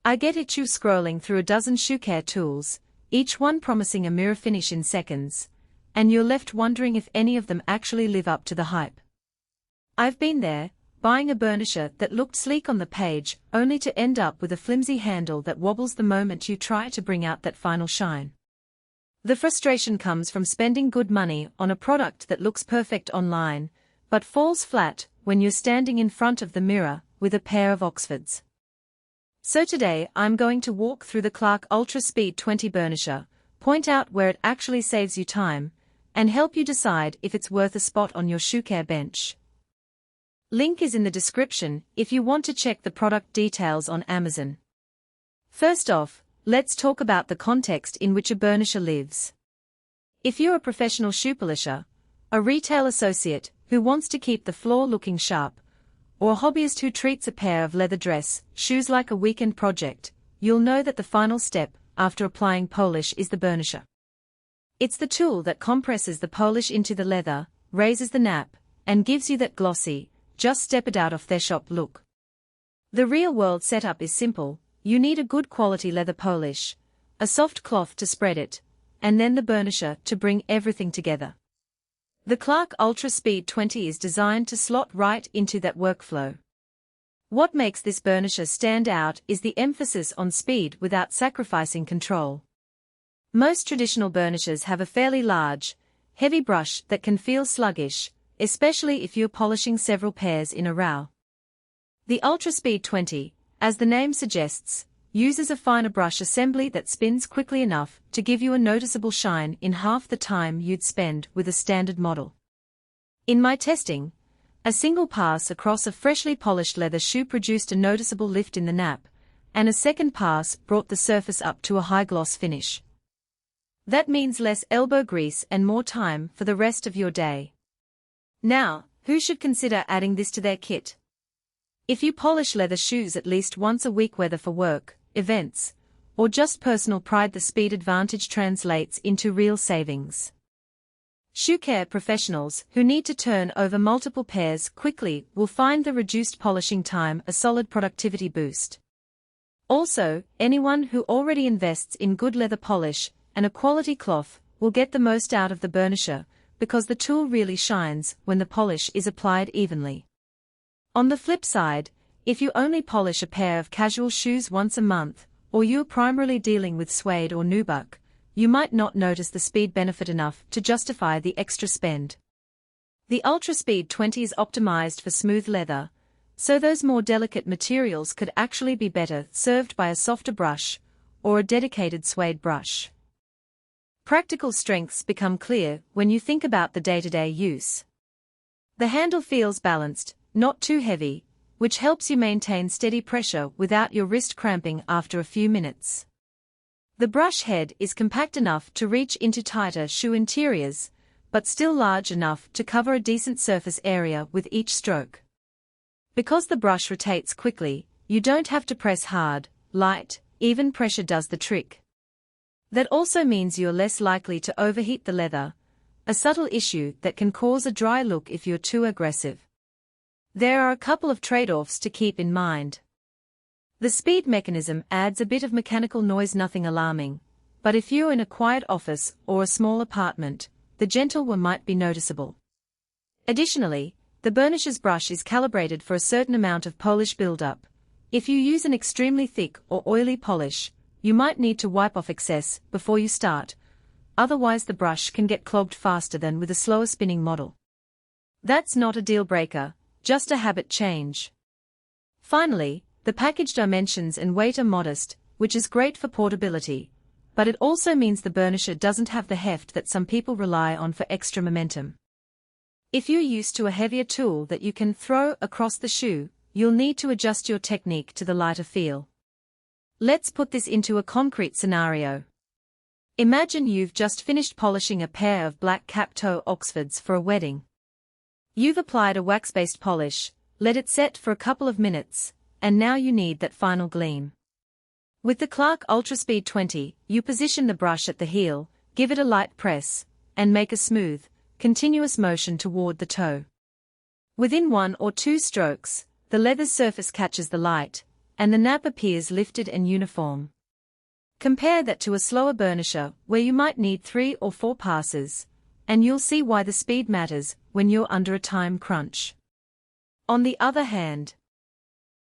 I get it, you scrolling through a dozen shoe care tools, each one promising a mirror finish in seconds, and you're left wondering if any of them actually live up to the hype. I've been there, buying a burnisher that looked sleek on the page, only to end up with a flimsy handle that wobbles the moment you try to bring out that final shine. The frustration comes from spending good money on a product that looks perfect online, but falls flat when you're standing in front of the mirror with a pair of Oxfords. So today I'm going to walk through the Clarke Ultra Speed 20 burnisher, point out where it actually saves you time, and help you decide if it's worth a spot on your shoe care bench. Link is in the description if you want to check the product details on Amazon. First off, let's talk about the context in which a burnisher lives. If you're a professional shoe polisher, a retail associate who wants to keep the floor looking sharp, or a hobbyist who treats a pair of leather dress shoes like a weekend project, you'll know that the final step after applying polish is the burnisher. It's the tool that compresses the polish into the leather, raises the nap, and gives you that glossy, just step it out of their shop look. The real-world setup is simple. You need a good quality leather polish, a soft cloth to spread it, and then the burnisher to bring everything together. The Clarke Ultra Speed 20 is designed to slot right into that workflow. What makes this burnisher stand out is the emphasis on speed without sacrificing control. Most traditional burnishers have a fairly large, heavy brush that can feel sluggish, especially if you're polishing several pairs in a row. The Ultra Speed 20, as the name suggests, uses a finer brush assembly that spins quickly enough to give you a noticeable shine in half the time you'd spend with a standard model. In my testing, a single pass across a freshly polished leather shoe produced a noticeable lift in the nap, and a second pass brought the surface up to a high-gloss finish. That means less elbow grease and more time for the rest of your day. Now, who should consider adding this to their kit? If you polish leather shoes at least once a week, whether for work, events, or just personal pride, the speed advantage translates into real savings. Shoe care professionals who need to turn over multiple pairs quickly will find the reduced polishing time a solid productivity boost. Also, anyone who already invests in good leather polish and a quality cloth will get the most out of the burnisher, because the tool really shines when the polish is applied evenly. On the flip side, if you only polish a pair of casual shoes once a month, or you're primarily dealing with suede or nubuck, you might not notice the speed benefit enough to justify the extra spend. The Ultra Speed 20 is optimized for smooth leather, so those more delicate materials could actually be better served by a softer brush, or a dedicated suede brush. Practical strengths become clear when you think about the day-to-day use. The handle feels balanced, not too heavy, which helps you maintain steady pressure without your wrist cramping after a few minutes. The brush head is compact enough to reach into tighter shoe interiors, but still large enough to cover a decent surface area with each stroke. Because the brush rotates quickly, you don't have to press hard. Light, even pressure does the trick. That also means you're less likely to overheat the leather, a subtle issue that can cause a dry look if you're too aggressive. There are a couple of trade-offs to keep in mind. The speed mechanism adds a bit of mechanical noise, nothing alarming, but if you're in a quiet office or a small apartment, the gentle whir might be noticeable. Additionally, the burnisher's brush is calibrated for a certain amount of polish buildup. If you use an extremely thick or oily polish, you might need to wipe off excess before you start, otherwise the brush can get clogged faster than with a slower spinning model. That's not a deal breaker, just a habit change. Finally, the package dimensions and weight are modest, which is great for portability, but it also means the burnisher doesn't have the heft that some people rely on for extra momentum. If you're used to a heavier tool that you can throw across the shoe, you'll need to adjust your technique to the lighter feel. Let's put this into a concrete scenario. Imagine you've just finished polishing a pair of black cap-toe Oxfords for a wedding. You've applied a wax-based polish, let it set for a couple of minutes, and now you need that final gleam. With the Clarke Ultra Speed 20, you position the brush at the heel, give it a light press, and make a smooth, continuous motion toward the toe. Within 1 or 2 strokes, the leather surface catches the light, and the nap appears lifted and uniform. Compare that to a slower burnisher where you might need 3 or 4 passes, and you'll see why the speed matters when you're under a time crunch. On the other hand,